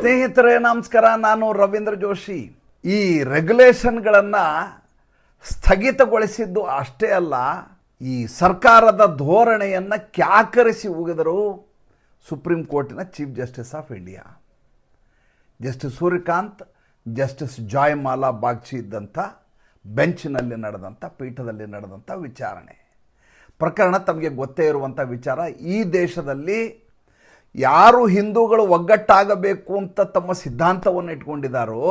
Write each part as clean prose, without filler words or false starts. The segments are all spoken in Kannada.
ಸ್ನೇಹಿತರೆ ನಮಸ್ಕಾರ, ನಾನು ರವೀಂದ್ರ ಜೋಶಿ. ಈ ರೆಗ್ಯುಲೇಷನ್ಗಳನ್ನು ಸ್ಥಗಿತಗೊಳಿಸಿದ್ದು ಅಷ್ಟೇ ಅಲ್ಲ, ಈ ಸರ್ಕಾರದ ಧೋರಣೆಯನ್ನು ಕ್ಯಾಕರಿಸಿ ಉಗಿದರು ಸುಪ್ರೀಂ ಕೋರ್ಟಿನ chief justice of India justice Suryakant, justice Joymalya Bagchi ಇದ್ದಂಥ ಬೆಂಚ್ನಲ್ಲಿ ನಡೆದಂಥ, ಪೀಠದಲ್ಲಿ ನಡೆದಂಥ ವಿಚಾರಣೆ ಪ್ರಕರಣ ತಮಗೆ ಗೊತ್ತೇ ಇರುವಂಥ ವಿಚಾರ. ಈ ದೇಶದಲ್ಲಿ ಯಾರು ಹಿಂದೂಗಳು ಒಗ್ಗಟ್ಟಾಗಬೇಕು ಅಂತ ತಮ್ಮ ಸಿದ್ಧಾಂತವನ್ನು ಇಟ್ಕೊಂಡಿದ್ದಾರೋ,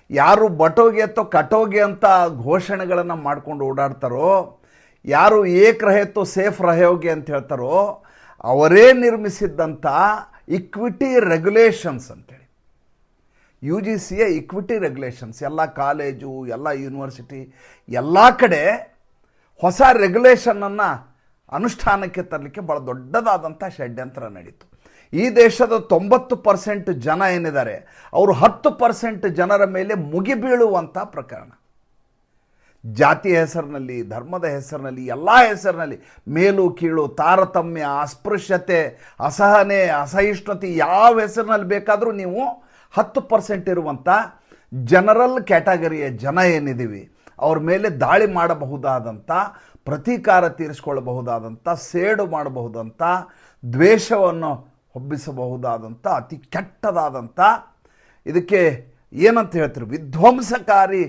ಯಾರು ಬಟೋಗೆ ಅಥವಾ ಕಟೋಗೆ ಅಂತ ಘೋಷಣೆಗಳನ್ನು ಮಾಡ್ಕೊಂಡು ಓಡಾಡ್ತಾರೋ, ಯಾರು ಏಕ್ ರಹೆ ತೋ ಸೇಫ್ ರಹೋಗೆ ಅಂತ ಹೇಳ್ತಾರೋ, ಅವರೇ ನಿರ್ಮಿಸಿದ್ದಂಥ ಇಕ್ವಿಟಿ ರೆಗ್ಯುಲೇಷನ್ಸ್ ಅಂತೇಳಿ, ಯು ಜಿ ಸಿಯ ಇಕ್ವಿಟಿ ರೆಗ್ಯುಲೇಷನ್ಸ್, ಎಲ್ಲ ಕಾಲೇಜು, ಎಲ್ಲ ಯೂನಿವರ್ಸಿಟಿ, ಎಲ್ಲ ಕಡೆ ಹೊಸ ರೆಗ್ಯುಲೇಷನನ್ನು ಅನುಷ್ಠಾನಕ್ಕೆ ತರಲಿಕ್ಕೆ ಭಾಳ ದೊಡ್ಡದಾದಂಥ ಷಡ್ಯಂತ್ರ ನಡೀತು. ಈ ದೇಶದ 90% ಜನ ಏನಿದ್ದಾರೆ, ಅವರು 10% ಜನರ ಮೇಲೆ ಮುಗಿಬೀಳುವಂಥ ಪ್ರಕರಣ. ಜಾತಿಯ ಹೆಸರಿನಲ್ಲಿ, ಧರ್ಮದ ಹೆಸರಿನಲ್ಲಿ, ಎಲ್ಲ ಹೆಸರಿನಲ್ಲಿ ಮೇಲು ಕೀಳು, ತಾರತಮ್ಯ, ಅಸ್ಪೃಶ್ಯತೆ, ಅಸಹನೆ, ಅಸಹಿಷ್ಣುತೆ, ಯಾವ ಹೆಸರಿನಲ್ಲಿ ಬೇಕಾದರೂ ನೀವು 10% ಇರುವಂಥ ಜನರಲ್ ಕ್ಯಾಟಗರಿಯ ಜನ ಏನಿದ್ದೀವಿ, ಅವ್ರ ಮೇಲೆ ದಾಳಿ ಮಾಡಬಹುದಾದಂಥ, ಪ್ರತೀಕಾರ ತೀರಿಸ್ಕೊಳ್ಳಬಹುದಾದಂಥ, ಸೇಡು ಮಾಡಬಹುದಂಥ, ದ್ವೇಷವನ್ನು ಹಬ್ಬಿಸಬಹುದಾದಂಥ ಅತಿ ಕೆಟ್ಟದಾದಂಥ, ಇದಕ್ಕೆ ಏನಂತ ಹೇಳ್ತೀರಿ, ವಿಧ್ವಂಸಕಾರಿ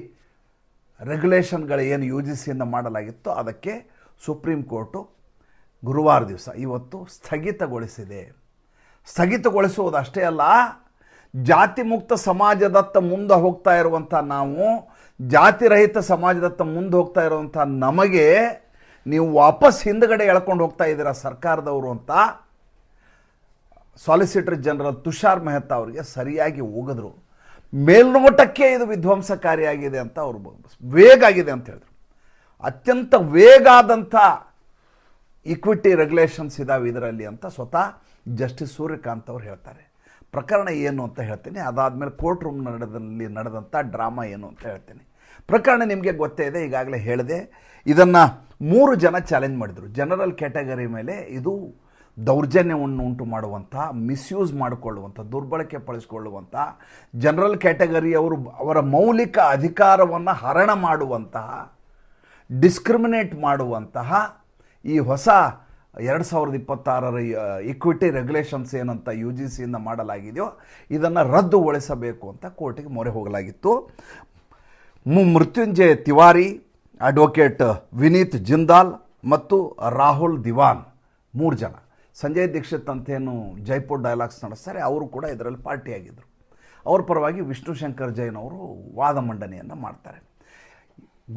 ರೆಗ್ಯುಲೇಷನ್ಗಳು ಏನು ಯು ಜಿ ಸಿಯಿಂದ ಮಾಡಲಾಗಿತ್ತು, ಅದಕ್ಕೆ ಸುಪ್ರೀಂ ಕೋರ್ಟು ಗುರುವಾರ ದಿವಸ ಇವತ್ತು ಸ್ಥಗಿತಗೊಳಿಸಿದೆ. ಸ್ಥಗಿತಗೊಳಿಸುವುದು ಅಷ್ಟೇ ಅಲ್ಲ, ಜಾತಿ ಮುಕ್ತ ಸಮಾಜದತ್ತ ಮುಂದೆ ಹೋಗ್ತಾ ಇರುವಂಥ ನಾವು, ಜಾತಿರಹಿತ ಸಮಾಜದತ್ತ ಮುಂದೆ ಹೋಗ್ತಾ ಇರುವಂಥ ನಮಗೆ ನೀವು ವಾಪಸ್ ಹಿಂದುಗಡೆ ಎಳ್ಕೊಂಡು ಹೋಗ್ತಾ ಇದ್ದೀರಾ ಸರ್ಕಾರದವರು ಅಂತ ಸಾಲಿಸಿಟರ್ ಜನರಲ್ ತುಷಾರ್ ಮೆಹ್ತಾ ಅವರಿಗೆ ಸರಿಯಾಗಿ ಹೋಗಿದ್ರು. ಮೇಲ್ನೋಟಕ್ಕೆ ಇದು ವಿಧ್ವಂಸಕಾರಿಯಾಗಿದೆ ಅಂತ ಅವರು, ವೇಗ ಆಗಿದೆ ಅಂತ ಹೇಳಿದ್ರು. ಅತ್ಯಂತ ವೇಗ ಆದಂಥ ಇಕ್ವಿಟಿ ರೆಗ್ಯುಲೇಷನ್ಸ್ ಇದಾವೆ ಇದರಲ್ಲಿ ಅಂತ ಸ್ವತಃ ಜಸ್ಟಿಸ್ ಸೂರ್ಯಕಾಂತ್ ಅವರು ಹೇಳ್ತಾರೆ. ಪ್ರಕರಣ ಏನು ಅಂತ ಹೇಳ್ತೀನಿ, ಅದಾದಮೇಲೆ ಕೋರ್ಟ್ ರೂಮ್ ನಡೆದಂಥ ಡ್ರಾಮಾ ಏನು ಅಂತ ಹೇಳ್ತೀನಿ. ಪ್ರಕರಣ ನಿಮಗೆ ಗೊತ್ತೇ ಇದೆ, ಈಗಾಗಲೇ ಹೇಳಿದೆ. ಇದನ್ನು 3 ಜನ ಚಾಲೆಂಜ್ ಮಾಡಿದರು. ಜನರಲ್ ಕ್ಯಾಟಗರಿ ಮೇಲೆ ಇದು ದೌರ್ಜನ್ಯವನ್ನು ಉಂಟು ಮಾಡುವಂಥ, ಮಿಸ್ಯೂಸ್ ಮಾಡಿಕೊಳ್ಳುವಂಥ, ದುರ್ಬಳಕೆ ಪಡಿಸಿಕೊಳ್ಳುವಂಥ, ಜನರಲ್ ಕ್ಯಾಟಗರಿಯವರು ಅವರ ಮೌಲಿಕ ಅಧಿಕಾರವನ್ನು ಹರಣ ಮಾಡುವಂತಹ, ಡಿಸ್ಕ್ರಿಮಿನೇಟ್ ಮಾಡುವಂತಹ ಈ ಹೊಸ 2026 ಇಕ್ವಿಟಿ ರೆಗ್ಯುಲೇಷನ್ಸ್ ಏನಂತ ಯು ಜಿ ಸಿಯಿಂದ ಮಾಡಲಾಗಿದೆಯೋ ಇದನ್ನು ರದ್ದುಗೊಳಿಸಬೇಕು ಅಂತ ಕೋರ್ಟಿಗೆ ಮೊರೆ ಹೋಗಲಾಗಿತ್ತು. ಮೃತ್ಯುಂಜಯ ತಿವಾರಿ, ಅಡ್ವೊಕೇಟ್ ವಿನೀತ್ ಜಿಂದಾಲ್ ಮತ್ತು ರಾಹುಲ್ ದಿವಾನ್ 3 ಜನ. ಸಂಜಯ್ ದೀಕ್ಷಿತ್ ಅಂತೇನು ಜೈಪುರ್ ಡೈಲಾಗ್ಸ್ ನಡೆಸ್ತಾರೆ, ಅವರು ಕೂಡ ಇದರಲ್ಲಿ ಪಾರ್ಟಿಯಾಗಿದ್ದರು. ಅವ್ರ ಪರವಾಗಿ ವಿಷ್ಣು ಶಂಕರ್ ಜೈನ್ ಅವರು ವಾದ ಮಂಡನೆಯನ್ನು ಮಾಡ್ತಾರೆ.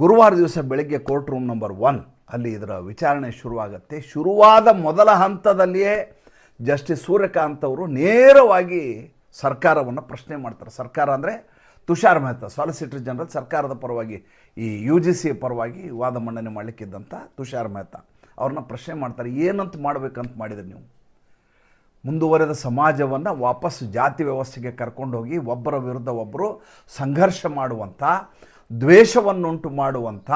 ಗುರುವಾರ ದಿವಸ ಬೆಳಗ್ಗೆ ಕೋರ್ಟ್ ರೂಮ್ ನಂಬರ್ 1 ಅಲ್ಲಿ ಇದರ ವಿಚಾರಣೆ ಶುರುವಾಗುತ್ತೆ. ಶುರುವಾದ ಮೊದಲ ಹಂತದಲ್ಲಿಯೇ ಜಸ್ಟಿಸ್ ಸೂರ್ಯಕಾಂತ್ ಅವರು ನೇರವಾಗಿ ಸರ್ಕಾರವನ್ನು ಪ್ರಶ್ನೆ ಮಾಡ್ತಾರೆ. ಸರ್ಕಾರ ಅಂದರೆ ತುಷಾರ್ ಮೆಹ್ತಾ, ಸಾಲಿಸಿಟರ್ ಜನರಲ್, ಸರ್ಕಾರದ ಪರವಾಗಿ ಈ ಯು ಜಿ ಸಿ ಪರವಾಗಿ ವಾದ ಮಂಡನೆ ಮಾಡಲಿಕ್ಕಿದ್ದಂಥ ತುಷಾರ್ ಮೆಹ್ತಾ ಅವ್ರನ್ನ ಪ್ರಶ್ನೆ ಮಾಡ್ತಾರೆ. ಏನಂತ ಮಾಡಬೇಕಂತ ಮಾಡಿದ್ರಿ ನೀವು? ಮುಂದುವರೆದ ಸಮಾಜವನ್ನು ವಾಪಸ್ ಜಾತಿ ವ್ಯವಸ್ಥೆಗೆ ಕರ್ಕೊಂಡೋಗಿ ಒಬ್ಬರ ವಿರುದ್ಧ ಒಬ್ಬರು ಸಂಘರ್ಷ ಮಾಡುವಂಥ, ದ್ವೇಷವನ್ನುಂಟು ಮಾಡುವಂಥ,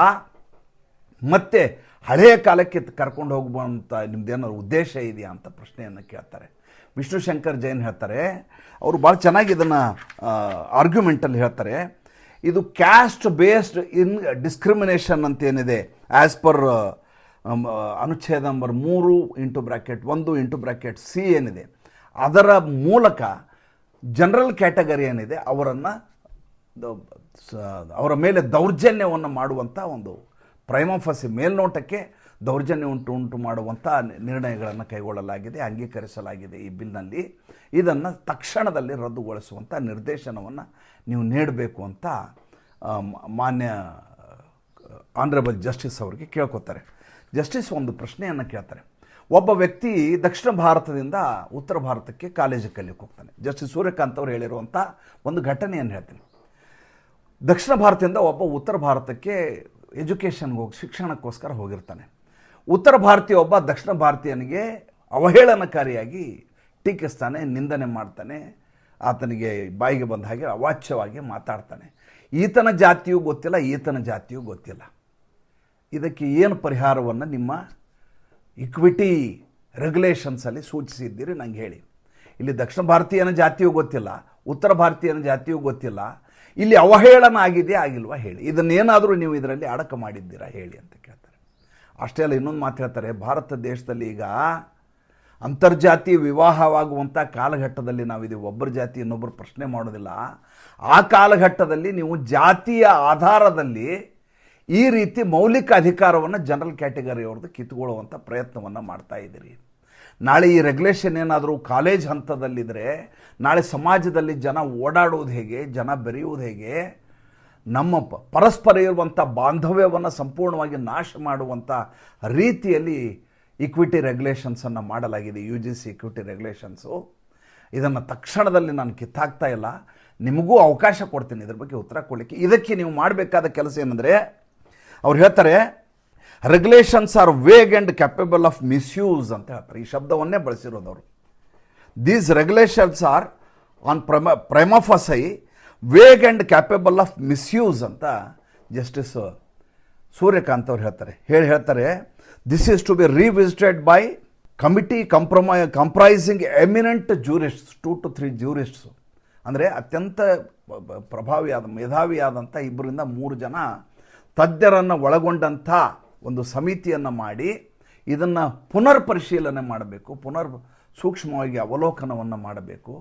ಮತ್ತು ಹಳೆಯ ಕಾಲಕ್ಕೆ ಕರ್ಕೊಂಡು ಹೋಗುವಂಥ ನಿಮ್ಮದೇನಾದ್ರು ಉದ್ದೇಶ ಇದೆಯಾ ಅಂತ ಪ್ರಶ್ನೆಯನ್ನು ಕೇಳ್ತಾರೆ. ವಿಷ್ಣು ಶಂಕರ್ ಜೈನ್ ಹೇಳ್ತಾರೆ, ಅವರು ಭಾಳ ಚೆನ್ನಾಗಿ ಇದನ್ನು ಆರ್ಗ್ಯುಮೆಂಟಲ್ಲಿ ಹೇಳ್ತಾರೆ, ಇದು ಕ್ಯಾಸ್ಟ್ ಬೇಸ್ಡ್ ಇನ್ ಡಿಸ್ಕ್ರಿಮಿನೇಷನ್ ಅಂತೇನಿದೆ ಆ್ಯಸ್ ಪರ್ ಅನುಚ್ಛೇದ ನಂಬರ್ 3(1)(c) ಏನಿದೆ, ಅದರ ಮೂಲಕ ಜನರಲ್ ಕ್ಯಾಟಗರಿ ಏನಿದೆ ಅವರ ಮೇಲೆ ದೌರ್ಜನ್ಯವನ್ನು ಮಾಡುವಂಥ ಒಂದು ಪ್ರೈಮಫಸಿ, ಮೇಲ್ನೋಟಕ್ಕೆ ದೌರ್ಜನ್ಯ ಉಂಟು ಮಾಡುವಂಥ ನಿರ್ಣಯಗಳನ್ನು ಕೈಗೊಳ್ಳಲಾಗಿದೆ, ಅಂಗೀಕರಿಸಲಾಗಿದೆ ಈ ಬಿಲ್ನಲ್ಲಿ. ಇದನ್ನು ತಕ್ಷಣದಲ್ಲಿ ರದ್ದುಗೊಳಿಸುವಂಥ ನಿರ್ದೇಶನವನ್ನು ನೀವು ನೀಡಬೇಕು ಅಂತ ಮಾನ್ಯ ಆನರಬಲ್ ಜಸ್ಟಿಸ್ ಅವರಿಗೆ ಕೇಳ್ಕೊತಾರೆ. ಜಸ್ಟಿಸ್ ಒಂದು ಪ್ರಶ್ನೆಯನ್ನು ಕೇಳ್ತಾರೆ. ಒಬ್ಬ ವ್ಯಕ್ತಿ ದಕ್ಷಿಣ ಭಾರತದಿಂದ ಉತ್ತರ ಭಾರತಕ್ಕೆ ಕಾಲೇಜಿಗೆ ಕಲಿಯಕ್ಕೆ ಹೋಗ್ತಾನೆ. ಜಸ್ಟಿಸ್ ಸೂರ್ಯಕಾಂತ್ ಅವರು ಹೇಳಿರುವಂಥ ಒಂದು ಘಟನೆಯನ್ನು ಹೇಳ್ತೀನಿ. ದಕ್ಷಿಣ ಭಾರತದಿಂದ ಒಬ್ಬ ಉತ್ತರ ಭಾರತಕ್ಕೆ ಎಜುಕೇಷನ್ಗೆ ಹೋಗಿ, ಶಿಕ್ಷಣಕ್ಕೋಸ್ಕರ ಹೋಗಿರ್ತಾನೆ. ಉತ್ತರ ಭಾರತೀಯ ಒಬ್ಬ ದಕ್ಷಿಣ ಭಾರತೀಯನಿಗೆ ಅವಹೇಳನಕಾರಿಯಾಗಿ ಟೀಕಿಸ್ತಾನೆ, ನಿಂದನೆ ಮಾಡ್ತಾನೆ, ಆತನಿಗೆ ಬಾಯಿಗೆ ಬಂದ ಹಾಗೆ ಅವಾಚ್ಯವಾಗಿ ಮಾತಾಡ್ತಾನೆ. ಈತನ ಜಾತಿಯೂ ಗೊತ್ತಿಲ್ಲ, ಈತನ ಜಾತಿಯೂ ಗೊತ್ತಿಲ್ಲ. ಇದಕ್ಕೆ ಏನು ಪರಿಹಾರವನ್ನು ನಿಮ್ಮ ಇಕ್ವಿಟಿ ರೆಗ್ಯುಲೇಷನ್ಸಲ್ಲಿ ಸೂಚಿಸಿದ್ದೀರಿ ನಂಗೆ ಹೇಳಿ. ಇಲ್ಲಿ ದಕ್ಷಿಣ ಭಾರತೀಯನ ಜಾತಿಯೂ ಗೊತ್ತಿಲ್ಲ, ಉತ್ತರ ಭಾರತೀಯ ಜಾತಿಯೂ ಗೊತ್ತಿಲ್ಲ. ಇಲ್ಲಿ ಅವಹೇಳನ ಆಗಿದೆಯಾ ಆಗಿಲ್ವಾ ಹೇಳಿ, ಇದನ್ನೇನಾದರೂ ನೀವು ಇದರಲ್ಲಿ ಅಡಕ ಮಾಡಿದ್ದೀರಾ ಹೇಳಿ ಅಂತ ಕೇಳ್ತಾರೆ. ಅಷ್ಟೇ ಅಲ್ಲ, ಇನ್ನೊಂದು ಮಾತು ಹೇಳ್ತಾರೆ, ಭಾರತ ದೇಶದಲ್ಲಿ ಈಗ ಅಂತರ್ಜಾತಿ ವಿವಾಹವಾಗುವಂಥ ಕಾಲಘಟ್ಟದಲ್ಲಿ ನಾವಿದ್ದೀವಿ. ಒಬ್ಬರ ಜಾತಿ ಇನ್ನೊಬ್ಬರು ಪ್ರಶ್ನೆ ಮಾಡೋದಿಲ್ಲ. ಆ ಕಾಲಘಟ್ಟದಲ್ಲಿ ನೀವು ಜಾತಿಯ ಆಧಾರದಲ್ಲಿ ಈ ರೀತಿ ಮೌಲಿಕ ಅಧಿಕಾರವನ್ನು ಜನರಲ್ ಕ್ಯಾಟಗರಿಯವ್ರದ್ದು ಕಿತ್ತುಕೊಳ್ಳುವಂಥ ಪ್ರಯತ್ನವನ್ನು ಮಾಡ್ತಾ ಇದ್ದೀರಿ. ನಾಳೆ ಈ ರೆಗ್ಯುಲೇಷನ್ ಏನಾದರೂ ಕಾಲೇಜ್ ಹಂತದಲ್ಲಿದ್ದರೆ ನಾಳೆ ಸಮಾಜದಲ್ಲಿ ಜನ ಓಡಾಡುವುದು ಹೇಗೆ, ಜನ ಬೆರೆಯುವುದು ಹೇಗೆ, ನಮ್ಮ ಪರಸ್ಪರ ಇರುವಂಥ ಬಾಂಧವ್ಯವನ್ನು ಸಂಪೂರ್ಣವಾಗಿ ನಾಶ ಮಾಡುವಂಥ ರೀತಿಯಲ್ಲಿ ಇಕ್ವಿಟಿ ರೆಗ್ಯುಲೇಷನ್ಸನ್ನು ಮಾಡಲಾಗಿದೆ. UGC equity regulations. ಇದನ್ನು ತಕ್ಷಣದಲ್ಲಿ ನಾನು ಕಿತ್ತಾಕ್ತಾ ಇಲ್ಲ, ನಿಮಗೂ ಅವಕಾಶ ಕೊಡ್ತೀನಿ ಇದ್ರ ಬಗ್ಗೆ ಉತ್ತರ ಕೊಡಲಿಕ್ಕೆ. ಇದಕ್ಕೆ ನೀವು ಮಾಡಬೇಕಾದ ಕೆಲಸ ಏನಂದರೆ, ಅವ್ರು ಹೇಳ್ತಾರೆ regulations are vague and capable of misuse ಅಂತ ಹೇಳ್ತಾರೆ. ಈ ಶಬ್ದವನ್ನೇ ಬಳಸಿರೋದವರು. These regulations are on prima facie vague and capable of misuse ಅಂತ ಜಸ್ಟಿಸ್ ಸೂರ್ಯಕಾಂತ್ ಅವ್ರು ಹೇಳ್ತಾರೆ this is to be revisited by committee comprising eminent jurists, 2 to 3 jurists. ಅಂದರೆ ಅತ್ಯಂತ ಮೇಧಾವಿಯಾದಂಥ 2 to 3 ಜನ ತಜ್ಞರನ್ನು ಒಳಗೊಂಡಂಥ ಒಂದು ಸಮಿತಿಯನ್ನು ಮಾಡಿ ಇದನ್ನು ಪುನರ್ ಪರಿಶೀಲನೆ ಮಾಡಬೇಕು, ಸೂಕ್ಷ್ಮವಾಗಿ ಅವಲೋಕನವನ್ನು ಮಾಡಬೇಕು.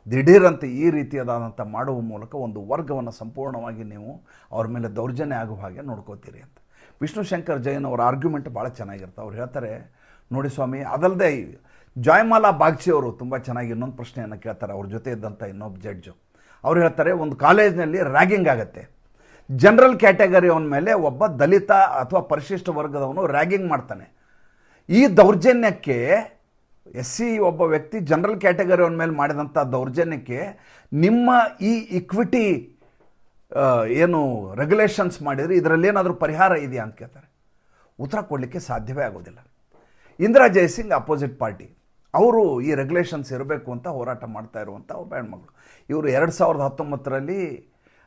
ದಿಢೀರಂತೆ ಈ ರೀತಿಯಾದಂಥ ಮಾಡುವ ಮೂಲಕ ಒಂದು ವರ್ಗವನ್ನು ಸಂಪೂರ್ಣವಾಗಿ ನೀವು ಅವ್ರ ಮೇಲೆ ದೌರ್ಜನ್ಯ ಆಗುವ ಹಾಗೆ ನೋಡ್ಕೋತೀರಿ ಅಂತ. ವಿಷ್ಣು ಶಂಕರ್ ಜೈನ್ ಅವರ ಆರ್ಗ್ಯುಮೆಂಟ್ ಭಾಳ ಚೆನ್ನಾಗಿರುತ್ತೆ. ಅವ್ರು ಹೇಳ್ತಾರೆ, ನೋಡಿ ಸ್ವಾಮಿ, ಅದಲ್ಲದೆ ಜಯಮಾಲಾ ಬಾಗ್ಚಿ ಅವರು ತುಂಬ ಚೆನ್ನಾಗಿ ಇನ್ನೊಂದು ಪ್ರಶ್ನೆಯನ್ನು ಕೇಳ್ತಾರೆ. ಅವ್ರ ಜೊತೆ ಇದ್ದಂಥ ಇನ್ನೊಬ್ಬ ಜಡ್ಜು ಅವ್ರು ಹೇಳ್ತಾರೆ, ಒಂದು ಕಾಲೇಜ್ನಲ್ಲಿ ರ್ಯಾಗಿಂಗ್ ಆಗುತ್ತೆ, ಜನರಲ್ ಕ್ಯಾಟಗರಿ ಅವನ ಮೇಲೆ ಒಬ್ಬ ದಲಿತ ಅಥವಾ ಪರಿಶಿಷ್ಟ ವರ್ಗದವನು ರ್ಯಾಗಿಂಗ್ ಮಾಡ್ತಾನೆ. ಈ ದೌರ್ಜನ್ಯಕ್ಕೆ SC ಒಬ್ಬ ವ್ಯಕ್ತಿ ಜನರಲ್ ಕ್ಯಾಟಗರಿ ಅವನ ಮೇಲೆ ಮಾಡಿದಂಥ ದೌರ್ಜನ್ಯಕ್ಕೆ ನಿಮ್ಮ ಈ ಇಕ್ವಿಟಿ ಏನು ರೆಗ್ಯುಲೇಷನ್ಸ್ ಮಾಡಿದರೆ ಇದರಲ್ಲೇನಾದರೂ ಪರಿಹಾರ ಇದೆಯಾ ಅಂತ ಕೇಳ್ತಾರೆ. ಉತ್ತರ ಕೊಡಲಿಕ್ಕೆ ಸಾಧ್ಯವೇ ಆಗೋದಿಲ್ಲ. ಇಂದಿರಾ ಜಯಸಿಂಗ್ ಅಪೋಸಿಟ್ ಪಾರ್ಟಿ, ಅವರು ಈ ರೆಗ್ಯುಲೇಷನ್ಸ್ ಇರಬೇಕು ಅಂತ ಹೋರಾಟ ಮಾಡ್ತಾ ಇರುವಂಥ ಒಬ್ಬ ಹೆಣ್ಮಗಳು. ಇವರು 2019ರಲ್ಲಿ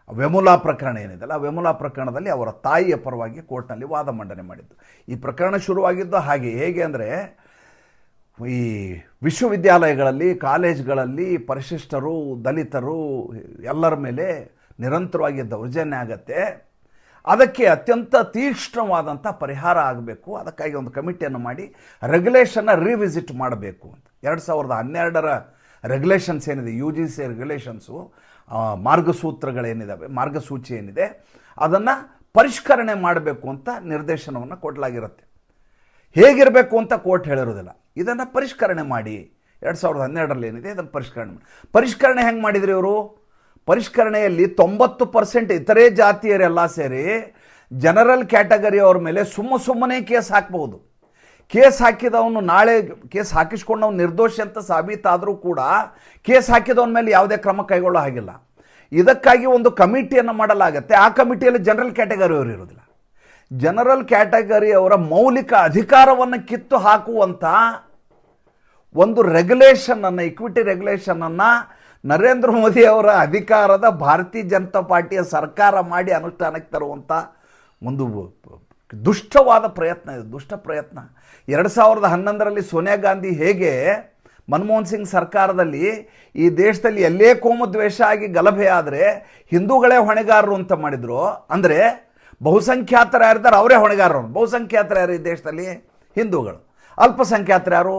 ವೆಮುಲಾ ಪ್ರಕರಣ ಏನಿದೆಲ್ಲ, ಆ ವೆಮುಲಾ ಪ್ರಕರಣದಲ್ಲಿ ಅವರ ತಾಯಿಯ ಪರವಾಗಿ ಕೋರ್ಟ್ನಲ್ಲಿ ವಾದ ಮಂಡನೆ ಮಾಡಿದ್ದು. ಈ ಪ್ರಕರಣ ಶುರುವಾಗಿದ್ದು ಹೇಗೆ ಅಂದರೆ, ಈ ವಿಶ್ವವಿದ್ಯಾಲಯಗಳಲ್ಲಿ, ಕಾಲೇಜ್ಗಳಲ್ಲಿ ಪರಿಶಿಷ್ಟರು, ದಲಿತರು ಎಲ್ಲರ ಮೇಲೆ ನಿರಂತರವಾಗಿ ದೌರ್ಜನ್ಯ ಆಗತ್ತೆ. ಅದಕ್ಕೆ ಅತ್ಯಂತ ತೀಕ್ಷ್ಣವಾದಂಥ ಪರಿಹಾರ ಆಗಬೇಕು. ಅದಕ್ಕಾಗಿ ಒಂದು ಕಮಿಟಿಯನ್ನು ಮಾಡಿ ರೆಗ್ಯುಲೇಷನ್ನ ರಿವಿಸಿಟ್ ಮಾಡಬೇಕು ಅಂತ 2012ರ ರೆಗ್ಯುಲೇಷನ್ಸ್ ಏನಿದೆ, UGC ರೆಗ್ಯುಲೇಷನ್ಸು, ಮಾರ್ಗಸೂತ್ರಗಳೇನಿದ್ದಾವೆ, ಮಾರ್ಗಸೂಚಿ ಏನಿದೆ, ಅದನ್ನು ಪರಿಷ್ಕರಣೆ ಮಾಡಬೇಕು ಅಂತ ನಿರ್ದೇಶನವನ್ನು ಕೊಡಲಾಗಿರುತ್ತೆ. ಹೇಗಿರಬೇಕು ಅಂತ ಕೋರ್ಟ್ ಹೇಳಿರೋದಿಲ್ಲ. ಇದನ್ನು ಪರಿಷ್ಕರಣೆ ಮಾಡಿ, 2012ರಲ್ಲಿ ಏನಿದೆ ಇದನ್ನು ಪರಿಷ್ಕರಣೆ ಹೆಂಗೆ ಮಾಡಿದ್ರಿ ಇವರು? ಪರಿಷ್ಕರಣೆಯಲ್ಲಿ 90% ಇತರೆ ಜಾತಿಯರೆಲ್ಲ ಸೇರಿ ಜನರಲ್ ಕ್ಯಾಟಗರಿ ಅವ್ರ ಮೇಲೆ ಸುಮ್ಮನೆ ಕೇಸ್ ಹಾಕಬಹುದು. ಕೇಸ್ ಹಾಕಿದವನು ನಾಳೆ ಕೇಸ್ ಹಾಕಿಸ್ಕೊಂಡವನು ನಿರ್ದೋಷಿ ಅಂತ ಸಾಬೀತಾದರೂ ಕೂಡ ಕೇಸ್ ಹಾಕಿದವನ ಮೇಲೆ ಯಾವುದೇ ಕ್ರಮ ಕೈಗೊಳ್ಳೋ ಹಾಗಿಲ್ಲ. ಇದಕ್ಕಾಗಿ ಒಂದು ಕಮಿಟಿಯನ್ನು ಮಾಡಲಾಗುತ್ತೆ. ಆ ಕಮಿಟಿಯಲ್ಲಿ ಜನರಲ್ ಕ್ಯಾಟಗರಿ ಅವರು ಇರೋದಿಲ್ಲ. ಜನರಲ್ ಕ್ಯಾಟಗರಿ ಅವರ ಮೌಲಿಕ ಅಧಿಕಾರವನ್ನು ಕಿತ್ತು ಹಾಕುವಂಥ ಒಂದು ರೆಗ್ಯುಲೇಷನನ್ನು, ಇಕ್ವಿಟಿ ರೆಗ್ಯುಲೇಷನನ್ನು ನರೇಂದ್ರ ಮೋದಿ ಅವರ ಅಧಿಕಾರದ ಭಾರತೀಯ ಜನತಾ ಪಾರ್ಟಿಯ ಸರ್ಕಾರ ಮಾಡಿ ಅನುಷ್ಠಾನಕ್ಕೆ ತರುವಂಥ ಒಂದು ದುಷ್ಟವಾದ ಪ್ರಯತ್ನ ಇದು, ದುಷ್ಟ ಪ್ರಯತ್ನ. 2011ರಲ್ಲಿ ಸೋನಿಯಾ ಗಾಂಧಿ ಹೇಗೆ ಮನಮೋಹನ್ ಸಿಂಗ್ ಸರ್ಕಾರದಲ್ಲಿ ಈ ದೇಶದಲ್ಲಿ ಎಲ್ಲೇ ಕೋಮು ದ್ವೇಷ ಆಗಿ ಗಲಭೆ ಆದರೆ ಹಿಂದೂಗಳೇ ಹೊಣೆಗಾರರು ಅಂತ ಮಾಡಿದ್ರು. ಅಂದರೆ ಬಹುಸಂಖ್ಯಾತರು ಯಾರಿದ್ದಾರೆ ಅವರೇ ಹೊಣೆಗಾರರು. ಬಹುಸಂಖ್ಯಾತರು ಯಾರು ಈ ದೇಶದಲ್ಲಿ? ಹಿಂದೂಗಳು. ಅಲ್ಪಸಂಖ್ಯಾತರು ಯಾರು?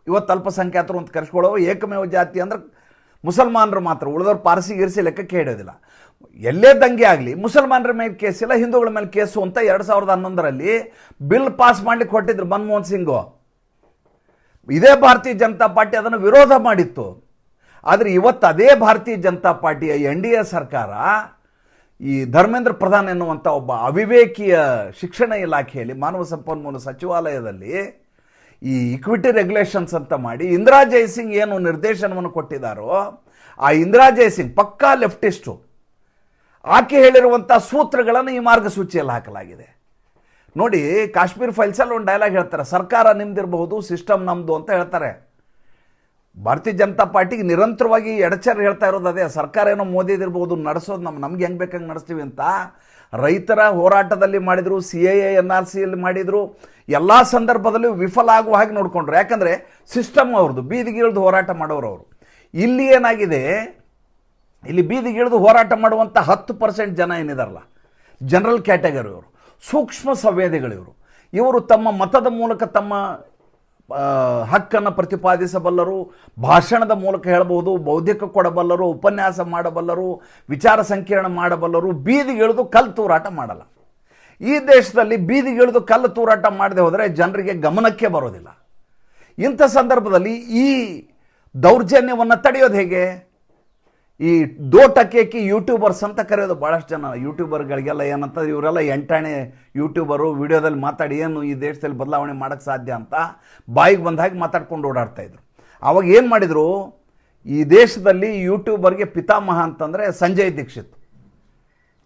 ಇವತ್ತು ಅಲ್ಪಸಂಖ್ಯಾತರು ಅಂತ ಕರೆಸ್ಕೊಳ್ಳೋ ಏಕಮೇವ ಜಾತಿ ಅಂದ್ರೆ ಮುಸಲ್ಮಾನರು ಮಾತ್ರ. ಉಳಿದವ್ರು ಪಾರ್ಸಿ ಗಿರ್ಸಿ ಲೆಕ್ಕಕ್ಕೆ ಹಿಡಿಯೋದಿಲ್ಲ. ಎಲ್ಲೇ ದಂಗೆ ಆಗಲಿ ಮುಸಲ್ಮಾನರ ಮೇಲೆ ಕೇಸಿಲ್ಲ, ಹಿಂದೂಗಳ ಮೇಲೆ ಕೇಸು ಅಂತ 2011ರಲ್ಲಿ ಬಿಲ್ ಪಾಸ್ ಮಾಡಲಿಕ್ಕೆ ಹೊಟ್ಟಿದ್ರು ಮನಮೋಹನ್ ಸಿಂಗು. ಇದೇ ಭಾರತೀಯ ಜನತಾ ಪಾರ್ಟಿ ಅದನ್ನು ವಿರೋಧ ಮಾಡಿತ್ತು. ಆದರೆ ಇವತ್ತು ಅದೇ ಭಾರತೀಯ ಜನತಾ ಪಾರ್ಟಿಯ NDA ಸರ್ಕಾರ ಈ ಧರ್ಮೇಂದ್ರ ಪ್ರಧಾನ್ ಎನ್ನುವಂಥ ಒಬ್ಬ ಅವಿವೇಕಿಯ ಶಿಕ್ಷಣ ಇಲಾಖೆಯಲ್ಲಿ, ಮಾನವ ಸಂಪನ್ಮೂಲ ಸಚಿವಾಲಯದಲ್ಲಿ ಈ ಇಕ್ವಿಟಿ ರೆಗ್ಯುಲೇಷನ್ಸ್ ಅಂತ ಮಾಡಿ ಇಂದಿರಾ ಜಯಸಿಂಗ್ ಏನು ನಿರ್ದೇಶನವನ್ನು ಕೊಟ್ಟಿದ್ದಾರೋ, ಆ ಇಂದಿರಾ ಜಯಸಿಂಗ್ ಪಕ್ಕಾ ಲೆಫ್ಟಿಸ್ಟು, ಆಕೆ ಹೇಳಿರುವಂಥ ಸೂತ್ರಗಳನ್ನು ಈ ಮಾರ್ಗಸೂಚಿಯಲ್ಲಿ ಹಾಕಲಾಗಿದೆ. ನೋಡಿ, ಕಾಶ್ಮೀರ್ ಫೈಲ್ಸಲ್ಲಿ ಒಂದು ಡೈಲಾಗ್ ಹೇಳ್ತಾರೆ, ಸರ್ಕಾರ ನಿಮ್ದಿರಬಹುದು, ಸಿಸ್ಟಮ್ ನಮ್ಮದು ಅಂತ ಹೇಳ್ತಾರೆ. ಭಾರತೀಯ ಜನತಾ ಪಾರ್ಟಿಗೆ ನಿರಂತರವಾಗಿ ಎಡಚರ್ ಹೇಳ್ತಾ ಇರೋದು ಅದೇ. ಸರ್ಕಾರ ಏನೋ ಮೋದಿದಿರ್ಬೋದು, ನಡೆಸೋದು ನಮ್ಗೆ ಹೆಂಗೆ ಬೇಕಂಗೆ ನಡೆಸ್ತೀವಿ ಅಂತ. ರೈತರ ಹೋರಾಟದಲ್ಲಿ ಮಾಡಿದರು, CAA NRCಯಲ್ಲಿ ಮಾಡಿದರು, ಎಲ್ಲ ಸಂದರ್ಭದಲ್ಲೂ ವಿಫಲ ಆಗುವ ಹಾಗೆ ನೋಡಿಕೊಂಡ್ರು. ಯಾಕಂದರೆ ಸಿಸ್ಟಮ್ ಅವ್ರದ್ದು, ಬೀದಿಗಿಳಿದು ಹೋರಾಟ ಮಾಡೋರು ಅವರು. ಇಲ್ಲಿ ಏನಾಗಿದೆ, ಇಲ್ಲಿ ಬೀದಿಗಿಳಿದು ಹೋರಾಟ ಮಾಡುವಂಥ 10% ಜನ ಏನಿದಾರಲ್ಲ, ಜನರಲ್ ಕ್ಯಾಟಗರಿ ಅವರು, ಸೂಕ್ಷ್ಮ ಸಂವೇದಿಗಳಿವರು. ಇವರು ತಮ್ಮ ಮತದ ಮೂಲಕ ತಮ್ಮ ಹಕ್ಕನ್ನು ಪ್ರತಿಪಾದಿಸಬಲ್ಲರು, ಭಾಷಣದ ಮೂಲಕ ಹೇಳಬಹುದು, ಬೌದ್ಧಿಕ ಕೊಡಬಲ್ಲರು, ಉಪನ್ಯಾಸ ಮಾಡಬಲ್ಲರು, ವಿಚಾರ ಸಂಕಿರಣ ಮಾಡಬಲ್ಲರು. ಬೀದಿಗಿಳಿದು ಕಲ್ಲು ತೂರಾಟ ಮಾಡಲ್ಲ. ಈ ದೇಶದಲ್ಲಿ ಬೀದಿಗಿಳಿದು ಕಲ್ಲು ತೂರಾಟ ಮಾಡದೆ ಹೋದರೆ ಜನರಿಗೆ ಗಮನಕ್ಕೆ ಬರೋದಿಲ್ಲ. ಇಂಥ ಸಂದರ್ಭದಲ್ಲಿ ಈ ದೌರ್ಜನ್ಯವನ್ನು ತಡೆಯೋದು ಹೇಗೆ? ಈ ದೋಟಕೇಕಿ ಯೂಟ್ಯೂಬರ್ಸ್ ಅಂತ ಕರೆಯೋದು ಭಾಳಷ್ಟು ಜನ. ಯೂಟ್ಯೂಬರ್ಗಳಿಗೆಲ್ಲ ಏನಂತ, ಇವರೆಲ್ಲ ಎಂಟಾಣೆ ಯೂಟ್ಯೂಬರು, ವಿಡಿಯೋದಲ್ಲಿ ಮಾತಾಡಿ ಏನು ಈ ದೇಶದಲ್ಲಿ ಬದಲಾವಣೆ ಮಾಡೋಕ್ಕೆ ಸಾಧ್ಯ ಅಂತ ಬಾಯಿಗೆ ಬಂದ ಹಾಗೆ ಮಾತಾಡ್ಕೊಂಡು ಓಡಾಡ್ತಾಯಿದ್ರು. ಆವಾಗ ಏನು ಮಾಡಿದರು, ಈ ದೇಶದಲ್ಲಿ ಯೂಟ್ಯೂಬರ್ಗೆ ಪಿತಾಮಹ ಅಂತಂದರೆ ಸಂಜಯ್ ದೀಕ್ಷಿತ್.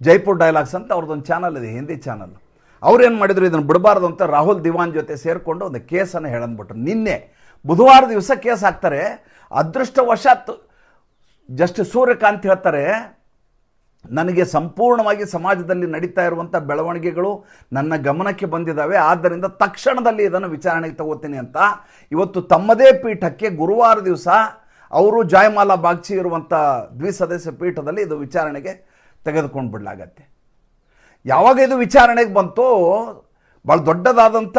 ಜೈಪುರ್ ಡೈಲಾಗ್ಸ್ ಅಂತ ಅವ್ರದ್ದೊಂದು ಚಾನಲ್ ಇದೆ, ಹಿಂದಿ ಚಾನಲ್. ಅವ್ರೇನು ಮಾಡಿದ್ರು, ಇದನ್ನು ಬಿಡಬಾರ್ದು ಅಂತ ರಾಹುಲ್ ದಿವಾನ್ ಜೊತೆ ಸೇರಿಕೊಂಡು ಒಂದು ಕೇಸನ್ನು ಹೇಳಂದ್ಬಿಟ್ರು. ನಿನ್ನೆ ಬುಧವಾರ ದಿವಸ ಕೇಸ್ ಹಾಕ್ತಾರೆ. ಅದೃಷ್ಟವಶಾತ್ ಜಸ್ಟಿಸ್ ಸೂರ್ಯಕಾಂತ್ ಹೇಳ್ತಾರೆ, ನನಗೆ ಸಂಪೂರ್ಣವಾಗಿ ಸಮಾಜದಲ್ಲಿ ನಡೀತಾ ಇರುವಂಥ ಬೆಳವಣಿಗೆಗಳು ನನ್ನ ಗಮನಕ್ಕೆ ಬಂದಿದ್ದಾವೆ, ಆದ್ದರಿಂದ ತಕ್ಷಣದಲ್ಲಿ ಇದನ್ನು ವಿಚಾರಣೆಗೆ ತಗೋತೀನಿ ಅಂತ ಇವತ್ತು ತಮ್ಮದೇ ಪೀಠಕ್ಕೆ ಗುರುವಾರ ದಿವಸ ಅವರು ಜಾಯಮಾಲಾ ಬಾಗ್ಚಿ ಇರುವಂಥ ದ್ವಿಸದಸ್ಯ ಪೀಠದಲ್ಲಿ ಇದು ವಿಚಾರಣೆಗೆ ತೆಗೆದುಕೊಂಡು ಬಿಡಲಾಗತ್ತೆ. ಯಾವಾಗ ಇದು ವಿಚಾರಣೆಗೆ ಬಂತು, ಭಾಳ ದೊಡ್ಡದಾದಂಥ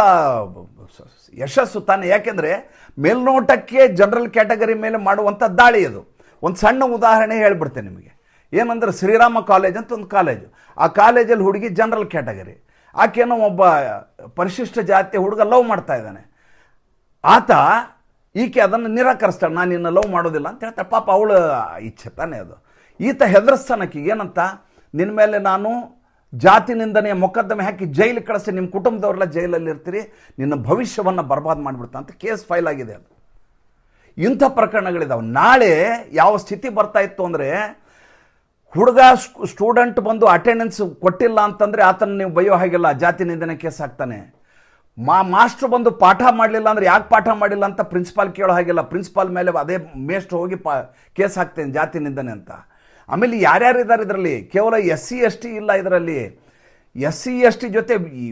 ಯಶಸ್ಸು ತಾನೆ. ಯಾಕೆಂದರೆ ಮೇಲ್ನೋಟಕ್ಕೆ ಜನರಲ್ ಕ್ಯಾಟಗರಿ ಮೇಲೆ ಮಾಡುವಂಥ ದಾಳಿ ಅದು. ಒಂದು ಸಣ್ಣ ಉದಾಹರಣೆ ಹೇಳ್ಬಿಡ್ತೇನೆ ನಿಮಗೆ. ಏನಂದ್ರೆ, ಶ್ರೀರಾಮ ಕಾಲೇಜ್ ಅಂತ ಒಂದು ಕಾಲೇಜು. ಆ ಕಾಲೇಜಲ್ಲಿ ಹುಡುಗಿ ಜನರಲ್ ಕ್ಯಾಟಗರಿ, ಆಕೆನೋ ಒಬ್ಬ ಪರಿಶಿಷ್ಟ ಜಾತಿಯ ಹುಡುಗ ಲವ್ ಮಾಡ್ತಾ ಇದ್ದಾನೆ. ಆತ ಈಕೆ ಅದನ್ನು ನಿರಾಕರಿಸ್ತಾಳೆ, ನಾನು ನಿನ್ನ ಲವ್ ಮಾಡೋದಿಲ್ಲ ಅಂತ ಹೇಳ್ತಾಳೆ. ಪಾಪ ಅವಳ ಇಚ್ಛೆ ತಾನೇ ಅದು. ಈತ ಹೆದರ್ಸ್ತಾನಕ್ಕೆ, ಏನಂತ, ನಿನ್ನ ಮೇಲೆ ನಾನು ಜಾತಿ ನಿಂದನೆಯ ಮೊಕದ್ದಮೆ ಹಾಕಿ ಜೈಲಿಗೆ ಕಳಿಸಿ, ನಿಮ್ಮ ಕುಟುಂಬದವರೆಲ್ಲ ಜೈಲಲ್ಲಿ ಇರ್ತೀರಿ, ನಿನ್ನ ಭವಿಷ್ಯವನ್ನು ಬರ್ಬಾದ್ ಮಾಡಿಬಿಡ್ತಾ ಅಂತ ಕೇಸ್ ಫೈಲ್ ಆಗಿದೆ. ಅದು ಇಂಥ ಪ್ರಕರಣಗಳಿದಾವೆ. ನಾಳೆ ಯಾವ ಸ್ಥಿತಿ ಬರ್ತಾ ಇತ್ತು ಅಂದರೆ, ಹುಡುಗ ಸ್ಟೂಡೆಂಟ್ ಬಂದು ಅಟೆಂಡೆನ್ಸ್ ಕೊಟ್ಟಿಲ್ಲ ಅಂತಂದರೆ ಆತನ ನೀವು ಬೈಯೋ ಹಾಗಿಲ್ಲ, ಜಾತಿ ನಿಂದನೆ ಕೇಸ್ ಹಾಕ್ತಾನೆ. ಮಾಸ್ಟ್ರು ಬಂದು ಪಾಠ ಮಾಡಲಿಲ್ಲ ಅಂದರೆ ಯಾಕೆ ಪಾಠ ಮಾಡಿಲ್ಲ ಅಂತ ಪ್ರಿನ್ಸಿಪಾಲ್ ಕೇಳೋ ಹಾಗಿಲ್ಲ, ಪ್ರಿನ್ಸಿಪಾಲ್ ಮೇಲೆ ಅದೇ ಮೇಷ್ಟ್ರು ಹೋಗಿ ಕೇಸ್ ಹಾಕ್ತೇನೆ ಜಾತಿ ನಿಂದನೆ ಅಂತ. ಆಮೇಲೆ ಯಾರ್ಯಾರು ಇದ್ದಾರೆ ಇದರಲ್ಲಿ, ಕೇವಲ SC ST ಇಲ್ಲ ಇದರಲ್ಲಿ. SC ST ಜೊತೆ ಈ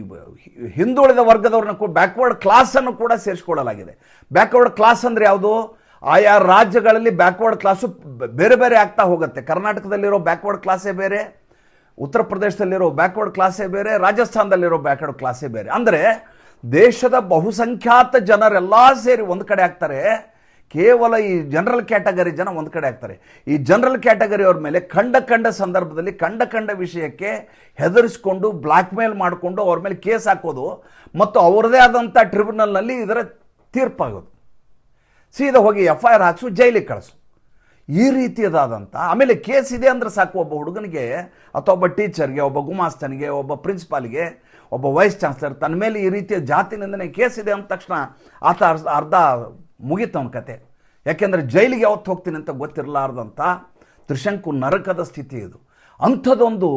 ಹಿಂದುಳಿದ ವರ್ಗದವ್ರನ್ನ ಬ್ಯಾಕ್ವರ್ಡ್ ಕ್ಲಾಸನ್ನು ಕೂಡ ಸೇರಿಸ್ಕೊಳ್ಳಲಾಗಿದೆ. ಬ್ಯಾಕ್ವರ್ಡ್ ಕ್ಲಾಸ್ ಅಂದರೆ ಯಾವುದು? ಆಯಾ ರಾಜ್ಯಗಳಲ್ಲಿ ಬ್ಯಾಕ್ವರ್ಡ್ ಕ್ಲಾಸು ಬೇರೆ ಬೇರೆ ಆಗ್ತಾ ಹೋಗುತ್ತೆ. ಕರ್ನಾಟಕದಲ್ಲಿರೋ ಬ್ಯಾಕ್ವರ್ಡ್ ಕ್ಲಾಸೇ ಬೇರೆ, ಉತ್ತರ ಪ್ರದೇಶದಲ್ಲಿರೋ ಬ್ಯಾಕ್ವರ್ಡ್ ಕ್ಲಾಸೇ ಬೇರೆ, ರಾಜಸ್ಥಾನದಲ್ಲಿರೋ ಬ್ಯಾಕ್ವರ್ಡ್ ಕ್ಲಾಸೇ ಬೇರೆ. ಅಂದರೆ ದೇಶದ ಬಹುಸಂಖ್ಯಾತ ಜನರೆಲ್ಲ ಸೇರಿ ಒಂದು ಕಡೆ ಆಗ್ತಾರೆ, ಕೇವಲ ಈ ಜನರಲ್ ಕ್ಯಾಟಗರಿ ಜನ ಒಂದು ಕಡೆ ಆಗ್ತಾರೆ. ಈ ಜನರಲ್ ಕ್ಯಾಟಗರಿ ಅವ್ರ ಮೇಲೆ ಕಂಡ ಸಂದರ್ಭದಲ್ಲಿ ಕಂಡ ವಿಷಯಕ್ಕೆ ಹೆದರಿಸ್ಕೊಂಡು ಬ್ಲ್ಯಾಕ್ ಮೇಲ್ ಮಾಡಿಕೊಂಡು ಅವ್ರ ಮೇಲೆ ಕೇಸ್ ಹಾಕೋದು ಮತ್ತು ಅವರದೇ ಆದಂಥ ಟ್ರಿಬ್ಯುನಲ್ನಲ್ಲಿ ಇದರ ತೀರ್ಪಾಗೋದು. ಸೀದಾ ಹೋಗಿ FIR ಹಾಕ್ಸು, ಜೈಲಿಗೆ ಕಳಿಸು, ಈ ರೀತಿಯದಾದಂಥ. ಆಮೇಲೆ ಕೇಸ್ ಇದೆ ಅಂದರೆ ಸಾಕು, ಒಬ್ಬ ಹುಡುಗನಿಗೆ ಅಥವಾ ಒಬ್ಬ ಟೀಚರ್ಗೆ, ಒಬ್ಬ ಗುಮಾಸ್ತನಿಗೆ, ಒಬ್ಬ ಪ್ರಿನ್ಸಿಪಾಲ್ಗೆ, ಒಬ್ಬ ವೈಸ್ ಚಾನ್ಸಲರ್ ತನ್ನ ಮೇಲೆ ಈ ರೀತಿಯ ಜಾತಿ ನಿಂದನೆ ಕೇಸ್ ಇದೆ ಅಂದ ತಕ್ಷಣ ಆತ ಅರ್ಧ ಮುಗಿತವನ ಕತೆ. ಯಾಕೆಂದರೆ ಜೈಲಿಗೆ ಯಾವತ್ತು ಹೋಗ್ತೀನಿ ಅಂತ ಗೊತ್ತಿರಲಾರ್ದಂಥ ತ್ರಿಶಂಕು ನರಕದ ಸ್ಥಿತಿ ಇದು. ಅಂಥದ್ದೊಂದು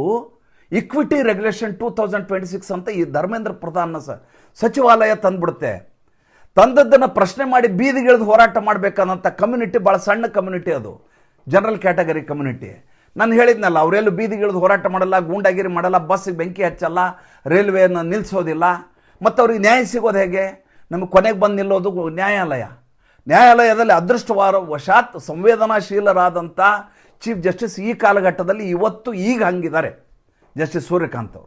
ಇಕ್ವಿಟಿ ರೆಗ್ಯುಲೇಷನ್ 2026 ಅಂತ ಈ ಧರ್ಮೇಂದ್ರ ಪ್ರಧಾನ ಸಚಿವಾಲಯ ತಂದುಬಿಡುತ್ತೆ. ತಂದದ್ದನ್ನು ಪ್ರಶ್ನೆ ಮಾಡಿ ಬೀದಿಗಿಳಿದು ಹೋರಾಟ ಮಾಡಬೇಕನ್ನೋಂಥ ಕಮ್ಯುನಿಟಿ ಭಾಳ ಸಣ್ಣ ಕಮ್ಯುನಿಟಿ ಅದು, ಜನರಲ್ ಕ್ಯಾಟಗರಿ ಕಮ್ಯುನಿಟಿ. ನಾನು ಹೇಳಿದ್ನಲ್ಲ, ಅವರೆಲ್ಲೂ ಬೀದಿಗಿಳಿದು ಹೋರಾಟ ಮಾಡಲ್ಲ, ಗೂಂಡಾಗಿರಿ ಮಾಡಲ್ಲ, ಬಸ್ಸಿಗೆ ಬೆಂಕಿ ಹಚ್ಚಲ್ಲ, ರೈಲ್ವೆಯನ್ನು ನಿಲ್ಲಿಸೋದಿಲ್ಲ. ಮತ್ತು ಅವ್ರಿಗೆ ನ್ಯಾಯ ಸಿಗೋದು ಹೇಗೆ? ನಮಗೆ ಕೊನೆಗೆ ಬಂದು ನಿಲ್ಲೋದು ನ್ಯಾಯಾಲಯ. ನ್ಯಾಯಾಲಯದಲ್ಲಿ ಅದೃಷ್ಟವಶಾತ್ ಸಂವೇದನಾಶೀಲರಾದಂಥ ಚೀಫ್ ಜಸ್ಟಿಸ್ ಈ ಕಾಲಘಟ್ಟದಲ್ಲಿ ಇವತ್ತು ಈಗ ಹಂಗಿದ್ದಾರೆ ಜಸ್ಟಿಸ್ ಸೂರ್ಯಕಾಂತ್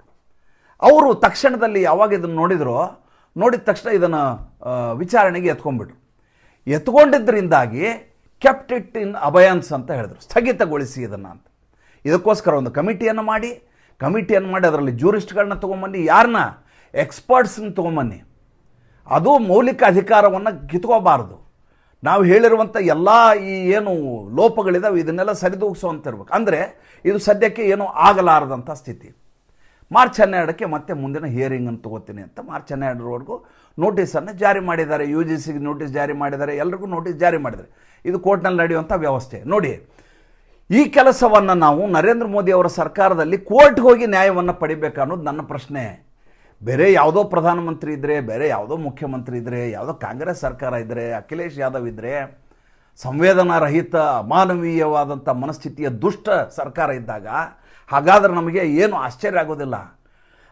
ಅವರು ತಕ್ಷಣದಲ್ಲಿ ಯಾವಾಗ ಇದನ್ನು ನೋಡಿದ ತಕ್ಷಣ ಇದನ್ನು ವಿಚಾರಣೆಗೆ ಎತ್ಕೊಂಡಿದ್ದರಿಂದಾಗಿ ಕೆಪ್ಟ್ ಇಟ್ ಇನ್ ಅಬಯನ್ಸ್ ಅಂತ ಹೇಳಿದ್ರು, ಸ್ಥಗಿತಗೊಳಿಸಿ ಇದನ್ನು ಅಂತ. ಇದಕ್ಕೋಸ್ಕರ ಒಂದು ಕಮಿಟಿಯನ್ನು ಮಾಡಿ ಅದರಲ್ಲಿ ಜೂರಿಸ್ಟ್ಗಳನ್ನ ತೊಗೊಂಬನ್ನಿ, ಯಾರನ್ನ ಎಕ್ಸ್ಪರ್ಟ್ಸನ್ನ ತೊಗೊಂಬನ್ನಿ. ಅದು ಮೌಲಿಕ ಅಧಿಕಾರವನ್ನು ಕಿತ್ಕೋಬಾರ್ದು. ನಾವು ಹೇಳಿರುವಂಥ ಎಲ್ಲ ಈ ಏನು ಲೋಪಗಳಿದಾವೆ ಇದನ್ನೆಲ್ಲ ಸರಿದೂಗಿಸುವಂತಿರ್ಬೇಕು. ಅಂದರೆ ಇದು ಸದ್ಯಕ್ಕೆ ಏನೂ ಆಗಲಾರದಂಥ ಸ್ಥಿತಿ. ಮಾರ್ಚ್ 12ಕ್ಕೆ ಮತ್ತೆ ಮುಂದಿನ ಹಿಯರಿಂಗನ್ನು ತಗೋತೀನಿ ಅಂತ ಮಾರ್ಚ್ 12ರವರೆಗೂ ನೋಟಿಸನ್ನು ಜಾರಿ ಮಾಡಿದ್ದಾರೆ. UGCಗೆ ನೋಟಿಸ್ ಜಾರಿ ಮಾಡಿದ್ದಾರೆ, ಎಲ್ರಿಗೂ ನೋಟಿಸ್ ಜಾರಿ ಮಾಡಿದ್ದಾರೆ. ಇದು ಕೋರ್ಟ್ನಲ್ಲಿ ನಡೆಯುವಂಥ ವ್ಯವಸ್ಥೆ. ನೋಡಿ, ಈ ಕೆಲಸವನ್ನು ನಾವು ನರೇಂದ್ರ ಮೋದಿ ಅವರ ಸರ್ಕಾರದಲ್ಲಿ ಕೋರ್ಟ್ಗೆ ಹೋಗಿ ನ್ಯಾಯವನ್ನು ಪಡಿಬೇಕು ಅನ್ನೋದು ನನ್ನ ಪ್ರಶ್ನೆ. ಬೇರೆ ಯಾವುದೋ ಪ್ರಧಾನಮಂತ್ರಿ ಇದ್ದರೆ, ಬೇರೆ ಯಾವುದೋ ಮುಖ್ಯಮಂತ್ರಿ ಇದ್ದರೆ, ಯಾವುದೋ ಕಾಂಗ್ರೆಸ್ ಸರ್ಕಾರ ಇದ್ದರೆ, ಅಖಿಲೇಶ್ ಯಾದವ್ ಇದ್ದರೆ, ಸಂವೇದನಾರಹಿತ ಅಮಾನವೀಯವಾದಂಥ ಮನಸ್ಥಿತಿಯ ದುಷ್ಟ ಸರ್ಕಾರ ಇದ್ದಾಗ ಹಾಗಾದರೆ ನಮಗೆ ಏನು ಆಶ್ಚರ್ಯ ಆಗೋದಿಲ್ಲ.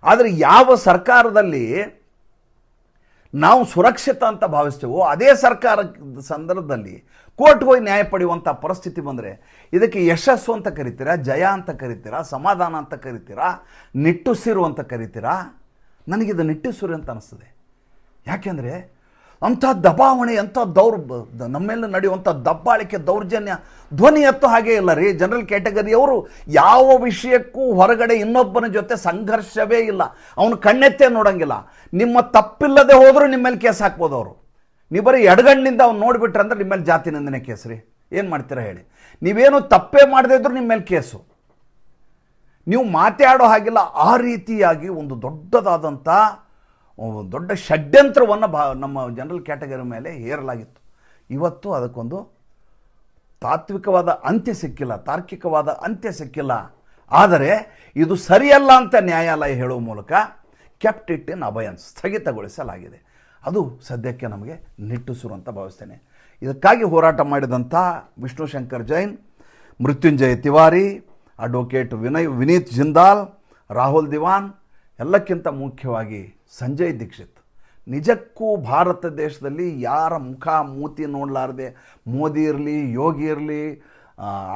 ಆದರೆ ಯಾವ ಸರ್ಕಾರದಲ್ಲಿ ನಾವು ಸುರಕ್ಷಿತ ಅಂತ ಭಾವಿಸ್ತೇವೋ ಅದೇ ಸರ್ಕಾರದ ಸಂದರ್ಭದಲ್ಲಿ ಕೋರ್ಟ್ಗೆ ಹೋಗಿ ನ್ಯಾಯ ಪಡೆಯುವಂಥ ಪರಿಸ್ಥಿತಿ ಬಂದರೆ ಇದಕ್ಕೆ ಯಶಸ್ಸು ಅಂತ ಕರಿತೀರಾ, ಜಯ ಅಂತ ಕರಿತೀರಾ, ಸಮಾಧಾನ ಅಂತ ಕರಿತೀರಾ, ನಿಟ್ಟುಸಿರು ಅಂತ ಕರಿತೀರಾ? ನನಗಿದು ನಿಟ್ಟುಸಿರು ಅಂತ ಅನಿಸ್ತದೆ. ಯಾಕೆಂದರೆ ಅಂಥ ದಬಾವಣೆ, ಅಂಥ ನಮ್ಮೆಲ್ಲ ನಡೆಯುವಂಥ ದಬ್ಬಾಳಿಕೆ, ದೌರ್ಜನ್ಯ ಧ್ವನಿ ಎತ್ತೋ ಹಾಗೆ ಇಲ್ಲ ರೀ. ಜನರಲ್ ಕ್ಯಾಟಗರಿಯವರು ಯಾವ ವಿಷಯಕ್ಕೂ ಹೊರಗಡೆ ಇನ್ನೊಬ್ಬನ ಜೊತೆ ಸಂಘರ್ಷವೇ ಇಲ್ಲ, ಅವನು ಕಣ್ಣೆತ್ತೇ ನೋಡೋಂಗಿಲ್ಲ. ನಿಮ್ಮ ತಪ್ಪಿಲ್ಲದೆ ಹೋದರೂ ನಿಮ್ಮ ಮೇಲೆ ಕೇಸ್ ಹಾಕ್ಬೋದು ಅವರು. ನೀವು ಬರೀ ಎಡಗಣ್ಣಿಂದ ಅವ್ನು ನೋಡಿಬಿಟ್ರೆ ಅಂದ್ರೆ ನಿಮ್ಮ ಮೇಲೆ ಜಾತಿ ನಿಂದನೆ ಕೇಸ್ ರೀ. ಏನು ಮಾಡ್ತೀರಾ ಹೇಳಿ? ನೀವೇನು ತಪ್ಪೇ ಮಾಡದೇ ಇದ್ರೂ ನಿಮ್ಮ ಮೇಲೆ ಕೇಸು. ನೀವು ಮಾತಾಡೋ ಹಾಗಿಲ್ಲ. ಆ ರೀತಿಯಾಗಿ ಒಂದು ದೊಡ್ಡದಾದಂಥ ದೊಡ್ಡ ಷಡ್ಯಂತ್ರವನ್ನು ನಮ್ಮ ಜನರಲ್ ಕ್ಯಾಟಗರಿ ಮೇಲೆ ಹೇರಲಾಗಿತ್ತು. ಇವತ್ತು ಅದಕ್ಕೊಂದು ತಾತ್ವಿಕವಾದ ಅಂತ್ಯ ಸಿಕ್ಕಿಲ್ಲ, ತಾರ್ಕಿಕವಾದ ಅಂತ್ಯ ಸಿಕ್ಕಿಲ್ಲ. ಆದರೆ ಇದು ಸರಿಯಲ್ಲ ಅಂತ ನ್ಯಾಯಾಲಯ ಹೇಳುವ ಮೂಲಕ ಕೆಪ್ಟ್ ಇಟ್ ಇನ್ ಅಬಯನ್ಸ್, ಸ್ಥಗಿತಗೊಳಿಸಲಾಗಿದೆ. ಅದು ಸದ್ಯಕ್ಕೆ ನಮಗೆ ನಿಟ್ಟುಸಿರು ಅಂತ ಭಾವಿಸ್ತೇನೆ. ಇದಕ್ಕಾಗಿ ಹೋರಾಟ ಮಾಡಿದಂಥ ವಿಷ್ಣು ಶಂಕರ್ ಜೈನ್, ಮೃತ್ಯುಂಜಯ ತಿವಾರಿ, ಅಡ್ವೊಕೇಟ್ ವಿನೀತ್ ಜಿಂದಾಲ್, ರಾಹುಲ್ ದಿವಾನ್, ಎಲ್ಲಕ್ಕಿಂತ ಮುಖ್ಯವಾಗಿ ಸಂಜಯ್ ದೀಕ್ಷಿತ್. ನಿಜಕ್ಕೂ ಭಾರತ ದೇಶದಲ್ಲಿ ಯಾರ ಮುಖ ಮೂತಿ ನೋಡಲಾರದೆ, ಮೋದಿ ಇರಲಿ, ಯೋಗಿ ಇರಲಿ,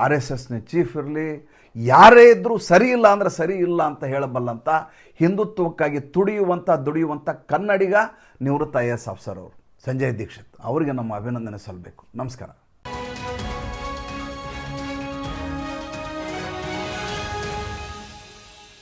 RSSನ ಚೀಫ್ ಇರಲಿ, ಯಾರೇ ಇದ್ದರೂ ಸರಿ ಇಲ್ಲ ಅಂದರೆ ಸರಿ ಇಲ್ಲ ಅಂತ ಹೇಳಬಲ್ಲಂಥ, ಹಿಂದುತ್ವಕ್ಕಾಗಿ ದುಡಿಯುವಂಥ ಕನ್ನಡಿಗ ನಿವೃತ್ತ IAS ಆಫೀಸರ್ ಅವರು ಸಂಜಯ್ ದೀಕ್ಷಿತ್. ಅವರಿಗೆ ನಮ್ಮ ಅಭಿನಂದನೆ ಸಲ್ಲಬೇಕು. ನಮಸ್ಕಾರ.